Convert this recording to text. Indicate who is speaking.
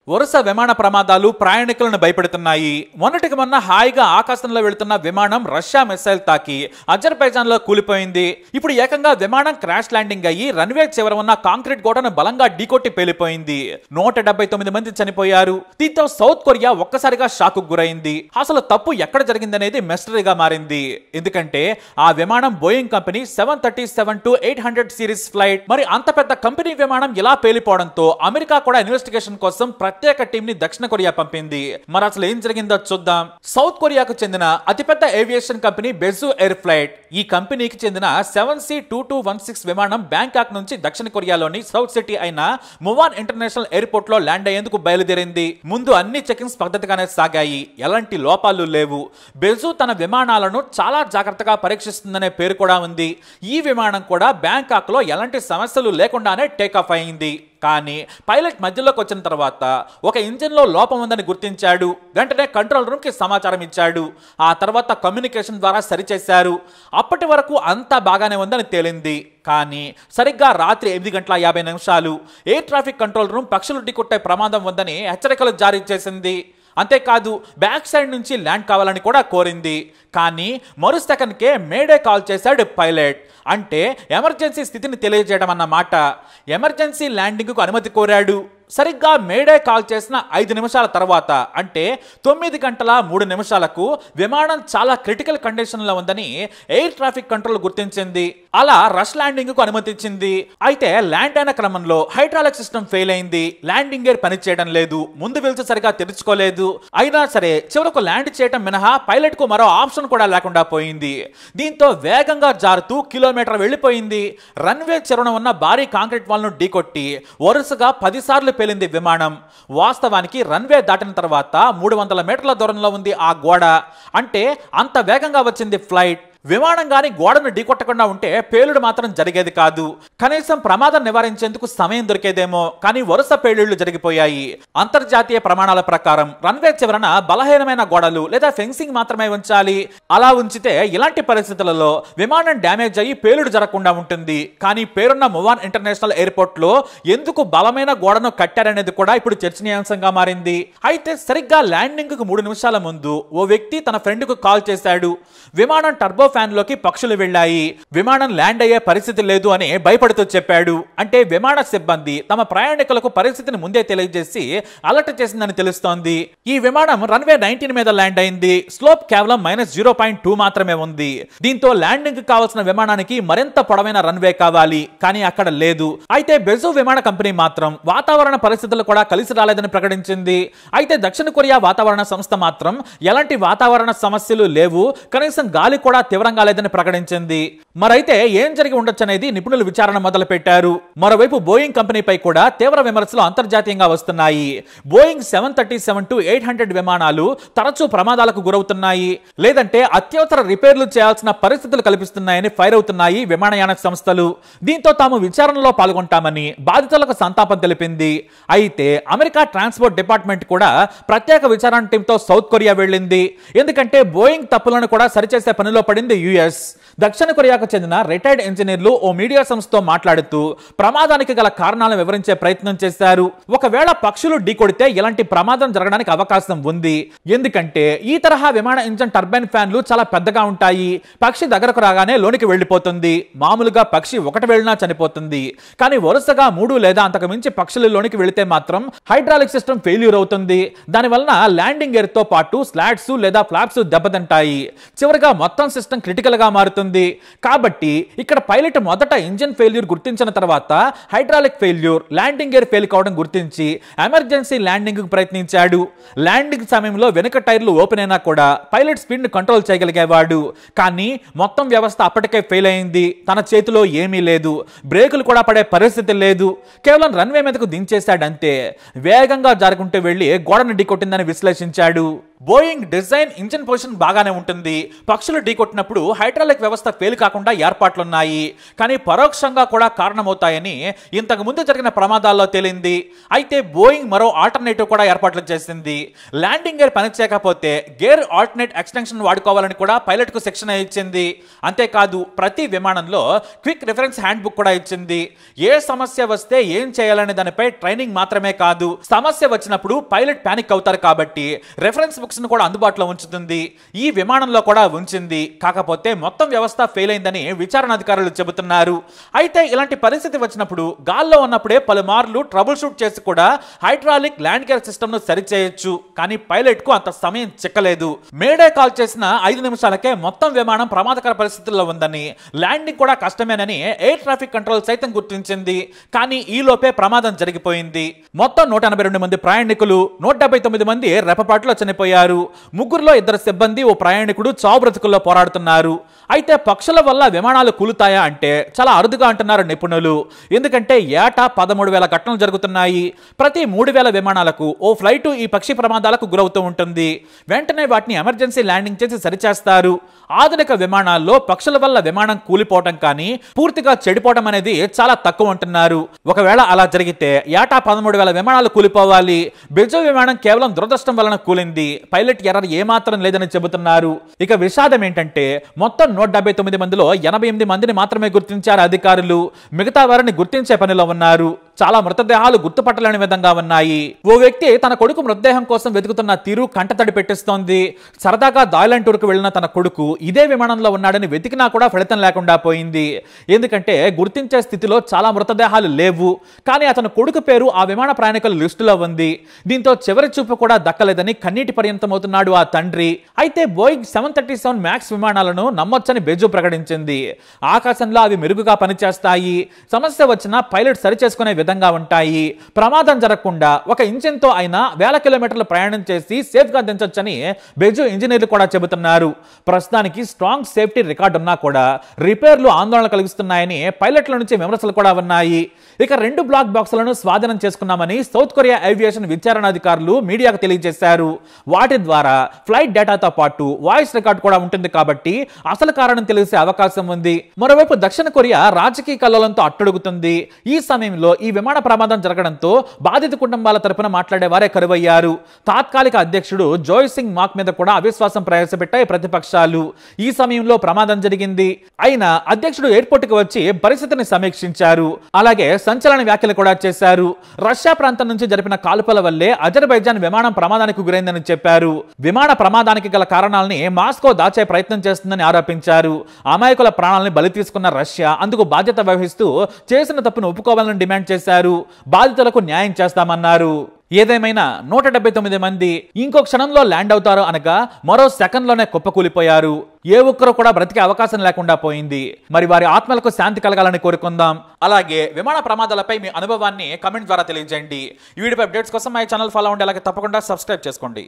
Speaker 1: వరుస విమాన ప్రమాదాలు ప్రయాణికులను భయపెడుతున్నాయి. మొన్నటికి మొన్న హాయిగా ఆకాశంలో వెళుతున్న విమానం రష్యా మిసైల్ తాకి అజర్బైజాన్ లో కూలిపోయింది. ఇప్పుడు ఏకంగా విమానం క్రాష్ ల్యాండింగ్ అయ్యి రన్వే చివర ఉన్న కాంక్రీట్ గోడను బలంగా ఢీకొట్టి పేలిపోయింది. 179 మంది చనిపోయారు. దీంతో సౌత్ కొరియా ఒక్కసారిగా షాక్ కు గురైంది. అసలు తప్పు ఎక్కడ జరిగిందనేది మిస్టరీగా మారింది. ఎందుకంటే ఆ విమానం బోయింగ్ కంపెనీ 737-800 సిరీస్ ఫ్లైట్. మరి అంత పెద్ద కంపెనీ విమానం ఇలా పేలిపోవడంతో అమెరికా కూడా ఇన్వెస్టిగేషన్ కోసం ప్రత్యేక టీం ని దక్షిణ కొరియా పంపింది. మరి అసలు ఏం జరిగిందో చూద్దాం. సౌత్ కొరియాకు చెందిన అతిపెద్ద ఏవియేషన్ కంపెనీ బెజు ఎయిర్ ఫ్లైట్. ఈ కంపెనీకి చెందిన 7C-2216 విమానం బ్యాంకాక్ నుంచి దక్షిణ కొరియాలోని సౌత్ సిటీ అయిన మువాన్ ఇంటర్నేషనల్ ఎయిర్పోర్ట్ లో ల్యాండ్ అయ్యేందుకు బయలుదేరింది. ముందు అన్ని చెకింగ్స్ పద్ధతిగానే సాగాయి. ఎలాంటి లోపాలు లేవు. బెజు తన విమానాలను చాలా జాగ్రత్తగా పరీక్షిస్తుందనే పేరు కూడా ఉంది. ఈ విమానం కూడా బ్యాంకాక్ లో ఎలాంటి సమస్యలు లేకుండానే టేకాఫ్ అయింది. కానీ పైలట్ మధ్యలోకి వచ్చిన తర్వాత ఒక ఇంజిన్ లో లోపం ఉందని గుర్తించాడు. వెంటనే కంట్రోల్ రూమ్ కి సమాచారం ఇచ్చాడు. ఆ తర్వాత కమ్యూనికేషన్ ద్వారా సరిచేశారు. అప్పటి వరకు అంతా బాగానే ఉందని తేలింది. కానీ సరిగ్గా రాత్రి 8:50 ఎయిర్ ట్రాఫిక్ కంట్రోల్ రూమ్ పక్షులు ఢీకొట్టే ప్రమాదం ఉందని హెచ్చరికలు జారీ చేసింది. అంతేకాదు బ్యాక్ సైడ్ నుంచి ల్యాండ్ కావాలని కూడా కోరింది. కానీ మరు సెకండ్కే మేడే కాల్ చేశాడు పైలట్. అంటే ఎమర్జెన్సీ స్థితిని తెలియజేయడం అన్నమాట. ఎమర్జెన్సీ ల్యాండింగ్కు అనుమతి కోరాడు. సరిగ్గా మేడే కాల్ చేసిన 5 నిమిషాల తర్వాత అంటే 9:03 విమానం చాలా క్రిటికల్ కండిషన్ లో ఉందని ఎయిర్ ట్రాఫిక్ కంట్రోల్ గుర్తించింది. అలా రష్ ల్యాండింగ్ కు అనుమతించింది. అయితే ల్యాండ్ అయిన క్రమంలో హైడ్రాలిక్ సిస్టమ్ ఫెయిల్ అయింది. ల్యాండింగ్ గేర్ పనిచేయడం లేదు. ముందు వెళ్తూ సరిగా తెరుచుకోలేదు. అయినా సరే చివరకు ల్యాండ్ చేయడం మినహా పైలట్ కు మరో ఆప్షన్ కూడా లేకుండా పోయింది. దీంతో వేగంగా జారుతూ కిలోమీటర్ వెళ్లిపోయింది. రన్వే చివరన ఉన్న భారీ కాంక్రీట్ వాల్ ను ఢీకొట్టి వరుసగా 10 సార్లు పేలింది విమానం. వాస్తవానికి రన్వే దాటిన తర్వాత 300 మీటర్ల దూరంలో ఉంది ఆ గోడ. అంటే అంత వేగంగా వచ్చింది ఫ్లైట్. విమానం గాని గోడను ఢీకొట్టకుండా ఉంటే పేలుడు మాత్రం జరిగేది కాదు. కనీసం ప్రమాదం నివారించేందుకు సమయం దొరికేదేమో. కానీ వరుస పేలుళ్లు జరిగిపోయాయి. అంతర్జాతీయ ప్రమాణాల ప్రకారం రన్వే చివరన బలహీనమైన గోడలు లేదా ఫెన్సింగ్ మాత్రమే ఉంచాలి. అలా ఉంచితే ఇలాంటి పరిస్థితులలో విమానం డ్యామేజ్ అయ్యి పేలుడు జరగకుండా ఉంటుంది. కానీ పేరున్న మువాన్ ఇంటర్నేషనల్ ఎయిర్పోర్ట్ లో ఎందుకు బలమైన గోడను కట్టారనేది కూడా ఇప్పుడు చర్చనీయాంశంగా మారింది. అయితే సరిగ్గా ల్యాండింగ్ కు 3 నిమిషాల ముందు ఓ వ్యక్తి తన ఫ్రెండ్ కు కాల్ చేశాడు. విమానం టర్బో ఫ్యాన్ లోకి పక్షులు వెళ్ళాయి. విమానం ల్యాండ్ అయ్యే పరిస్థితి లేదు అని భయపడుతూ చెప్పాడు. అంటే విమాన సిబ్బంది తమ ప్రయాణికులకు పరిస్థితిని ముందే తెలియజేసి అలర్ట్ చేసిందని తెలుస్తోంది. ఈ విమానం రన్వే 19 మీద ల్యాండ్ అయింది. స్లోప్ కేవలం -0.2 మాత్రమే ఉంది. దీంతో ల్యాండింగ్ కావాల్సిన విమానానికి మరింత పొడవైన రన్వే కావాలి. కానీ అక్కడ లేదు. అయితే బెజు విమాన కంపెనీ మాత్రం వాతావరణ పరిస్థితులు కూడా కలిసి రాలేదని ప్రకటించింది. అయితే దక్షిణ కొరియా వాతావరణ సంస్థ మాత్రం ఎలాంటి వాతావరణ సమస్యలు లేవు, కనీసం గాలి కూడా తీవ్రంగా లేదని ప్రకటించింది. మరైతే ఏం జరిగి ఉండొచ్చు అనేది నిపుణులు విచారణ మొదలు పెట్టారు. మరోవైపు బోయింగ్ కంపెనీపై కూడా తీవ్ర విమర్శలు అంతర్జాతీయంగా వస్తున్నాయి. బోయింగ్ 737-800 విమానాలు తరచూ ప్రమాదాలకు గురవుతున్నాయి, లేదంటే అత్యవసర రిపేర్లు చేయాల్సిన పరిస్థితులు కల్పిస్తున్నాయని ఫైర్ అవుతున్నాయి విమానయాన సంస్థలు. దీంతో తాము విచారణలో పాల్గొంటామని బాధితులకు సంతాపం తెలిపింది. అయితే అమెరికా ట్రాన్స్పోర్ట్ డిపార్ట్మెంట్ కూడా ప్రత్యేక విచారణ టీంతో సౌత్ కొరియా వెళ్ళింది. ఎందుకంటే బోయింగ్ తప్పులను కూడా సరిచేసే పనిలో పడింది యుఎస్. దక్షిణ కొరియాకు చెందిన రిటైర్డ్ ఇంజనీర్లు ఓ మీడియా సంస్థతో మాట్లాడుతూ ప్రమాదానికి గల కారణాలను వివరించే ప్రయత్నం చేశారు. ఒకవేళ పక్షులు ఢీకొడితే ఇలాంటి ప్రమాదం జరగడానికి అవకాశం ఉంది. ఎందుకంటే ఈ తరహా విమాన ఇంజన్ టర్బైన్ ఫ్యాన్లు చాలా పెద్దగా ఉంటాయి. పక్షి దగ్గరకు రాగానే లోనికి వెళ్లిపోతుంది. మామూలుగా పక్షి ఒకటి వెళ్ళినా చనిపోతుంది. కానీ వరుసగా 3 లేదా అంతకు మించి పక్షులు లోనికి వెళితే మాత్రం హైడ్రాలిక్ సిస్టమ్ ఫెయిల్యూర్ అవుతుంది. దానివల్ల ల్యాండింగ్ గేర్ తో పాటు స్లాట్స్ లేదా ఫ్లాప్స్ దెబ్బతింటాయి. చివరిగా మొత్తం సిస్టమ్ క్రిటికల్ గా మారుతుంది. కాబట్టి ఇక్కడ పైలట్ మొదట ఇంజిన్ ఫెయిల్యూర్ గుర్తించిన తర్వాత hydraulic failure, landing gear fail కావడం గుర్తించి ఎమర్జెన్సీ ల్యాండింగ్ కు ప్రయత్నించాడు. ల్యాండింగ్ సమయంలో వెనుక టైర్లు ఓపెన్ అయినా కూడా పైలట్ స్పీడ్ ని కంట్రోల్ చేయగలిగేవాడు. కానీ మొత్తం వ్యవస్థ అప్పటికే ఫెయిల్ అయింది. తన చేతిలో ఏమీ లేదు. బ్రేకులు కూడా పడే పరిస్థితి లేదు. కేవలం రన్వే మీదకు దించేశాడంతే. వేగంగా జారుకుంటూ వెళ్లి గోడను ఢీకొట్టిందని విశ్లేషించాడు. బోయింగ్ డిజైన్, ఇంజిన్ పొజిషన్ బాగానే ఉంటుంది. పక్షులు ఢీకొట్టినప్పుడు హైడ్రాలిక్ వ్యవస్థ ఫెయిల్ కాకుండా ఏర్పాట్లున్నాయి. కానీ పరోక్షంగా కూడా కారణమవుతాయని ఇంతకు ముందు జరిగిన ప్రమాదాల్లో తేలింది. అయితే బోయింగ్ మరో ఆల్టర్నేటివ్ కూడా ఏర్పాట్లు చేసింది. ల్యాండింగ్ గేర్ పనిచేయకపోతే గేర్ ఆల్టర్నేట్ ఎక్స్టెన్షన్ వాడుకోవాలని కూడా పైలట్ కు శిక్షణ ఇచ్చింది. అంతేకాదు ప్రతి విమానంలో క్విక్ రిఫరెన్స్ హ్యాండ్ బుక్ కూడా ఇచ్చింది. ఏ సమస్య వస్తే ఏం చేయాలనే దానిపై ట్రైనింగ్ మాత్రమే కాదు, సమస్య వచ్చినప్పుడు పైలట్ పానిక్ అవుతారు కాబట్టి రెఫరెన్స్ బుక్స్ ను కూడా అందుబాటులో ఉంచుతుంది. ఈ విమానంలో కూడా ఉంచింది. కాకపోతే మొత్తం వ్యవస్థ ఫెయిల్ అయిందని విచారణ అధికారులు చెబుతున్నారు. అయితే ఇలాంటి పరిస్థితి వచ్చినప్పుడు గాల్లో ఉన్నప్పుడే పలుమార్లు ట్రబుల్ షూట్ చేసి కూడా హైడ్రాలిక్ ల్యాండ్ గేర్ సిస్టమ్ ను సరిచేయొచ్చు. కానీ పైలట్ కు అంత సమయం చిక్కలేదు. మేడే కాల్ చేసిన 5 నిమిషాలకే మొత్తం విమానం ప్రమాదకర పరిస్థితుల్లో ఉందని, ల్యాండింగ్ కూడా కష్టమేనని ఎయిర్ ట్రాఫిక్ కంట్రోల్ సైతం గుర్తించింది. కానీ ఈ లోపే ప్రమాదం జరిగిపోయింది. మొత్తం 182 మంది ప్రయాణికులు, 179 మంది రెప్పపాటులో చనిపోయారు. ముగ్గురులో 2 సిబ్బంది, ఓ ప్రయాణికుడు చావు బ్రతుకుల్లో పోరాడుతున్నారు. అయితే పక్షుల వల్ల విమానాలు కూలుతాయా అంటే చాలా అరుదుగా అంటున్నారు నిపుణులు. ఎందుకంటే ఏటా 13,000 ఘటనలు జరుగుతున్నాయి. ప్రతి 3,000 విమానాలకు ఓ ఫ్లైట్ ఈ పక్షి ప్రమాదాలకు గురవుతూ ఉంటుంది. వెంటనే వాటిని ఎమర్జెన్సీ ల్యాండింగ్ చేసి సరిచేస్తారు. ఆధునిక విమానాల్లో పక్షుల వల్ల విమానం కూలిపోవటం కానీ పూర్తిగా చెడిపోవడం అనేది చాలా తక్కువ అంటున్నారు. ఒకవేళ అలా జరిగితే ఏటా 13,000 విమానాలు కూలిపోవాలి. బెజో విమానం కేవలం దురదృష్టం వలన కూలింది. పైలట్ ఎర్రర్ ఏమాత్రం లేదని చెబుతున్నారు. ఇక విషాదం ఏంటంటే మొత్తం 179 మందిలో 88 మందిని మాత్రమే గుర్తించారు అధికారులు. మిగతా వారిని గుర్తించే పనిలో ఉన్నారు. చాలా మృతదేహాలు గుర్తుపట్టలేని విధంగా ఉన్నాయి. ఓ వ్యక్తి తన కొడుకు మృతదేహం కోసం వెతుకుతున్న తీరు కంటతడి పెట్టిస్తోంది. సరదాగా థాయిలాండ్ టూర్ కు వెళ్లిన తన కొడుకు ఇదే విమానంలో ఉన్నాడని వెతికినా కూడా ఫలితం లేకుండా పోయింది. ఎందుకంటే గుర్తించే స్థితిలో చాలా మృతదేహాలు లేవు. కానీ అతని కొడుకు పేరు ఆ విమాన ప్రయాణికుల లిస్టులో ఉంది. దీంతో చివరి చూపు కూడా దక్కలేదని కన్నీటి పర్యంతమవుతున్నాడు ఆ తండ్రి. అయితే బోయింగ్ 737 మ్యాక్స్ విమానాలను నమ్మొచ్చని బెజు ప్రకటించింది. ఆకాశంలో అవి మెరుగుగా పనిచేస్తాయి. సమస్య వచ్చినా పైలట్ సరిచేసుకునే విధంగా ఉంటాయి. ప్రమాదం జరగకుండా ఒక ఇంజిన్ తో అయినా 1000 కిలోమీటర్లు ప్రయాణం చేసి సేఫ్ గా దించొచ్చని బెజు ఇంజనీర్లు కూడా చెబుతున్నారు. ప్రస్తుతానికి స్ట్రాంగ్ సేఫ్టీ రికార్డు ఉన్నా కూడా రిపేర్లు ఆందోళన కలిగిస్తున్నాయని పైలట్ల నుంచి విమర్శలు కూడా ఉన్నాయి. ఇక 2 బ్లాక్ బాక్సులను స్వాధీనం చేసుకున్నామని సౌత్ కొరియా ఏవియేషన్ విచారణ అధికారులు మీడియాకు తెలియజేశారు. వాటి ద్వారా ఫ్లైట్ డేటాతో పాటు వాయిస్ రికార్డు కూడా ఉంటుంది కాబట్టి అసలు కారణం తెలిసే అవకాశం ఉంది. మరోవైపు దక్షిణ కొరియా రాజకీయ కల్లోలంతో అట్టడుగుతుంది. ఈ సమయంలో ఈ విమాన ప్రమాదం జరగడంతో బాధిత కుటుంబాల తరపున మాట్లాడే వారే కరువయ్యారు. తాత్కాలిక అధ్యక్షుడు జోయ్ సింగ్ మాక్ మీద కూడా అవిశ్వాసం ప్రవేశపెట్టాయి ప్రతిపక్షాలు. ఈ సమయంలో ప్రమాదం జరిగింది. అయినా అధ్యక్షుడు ఎయిర్పోర్ట్ కి వచ్చి పరిస్థితిని సమీక్షించారు. అలాగే సంచలన వ్యాఖ్యలు కూడా చేశారు. రష్యా ప్రాంతం నుంచి జరిపిన కాల్పుల వల్లే అజర్బైజాన్ విమానం ప్రమాదానికి గురైందని చెప్పారు. విమాన ప్రమాదానికి గల కారణాలని మాస్కో దాచే ప్రయత్నం చేస్తుందని ఆరోపించారు. అమాయకుల ప్రాణాలను బలి తీసుకున్న రష్యా అందుకు బాధ్యత వహిస్తూ చేసిన తప్పును ఒప్పుకోవాలని డిమాండ్ చేశారు. బాధితులకు న్యాయం చేస్తామన్నారు. ఏదేమైనా 179 మంది ఇంకో క్షణంలో ల్యాండ్ అవుతారు అనగా మరో సెకండ్లోనే కుప్పకూలిపోయారు. ఏ ఒక్కరు కూడా బ్రతికే అవకాశం లేకుండా పోయింది. మరి వారి ఆత్మలకు శాంతి కలగాలని కోరుకుందాం. అలాగే విమాన ప్రమాదాలపై మీ అనుభవాన్ని కమెంట్ ద్వారా తెలియజేయండి. ఈ వీడియో అప్డేట్స్ కోసం మా ఛానల్ ఫాలో అవ్వండి. అలాగే తప్పకుండా సబ్స్క్రైబ్ చేసుకోండి.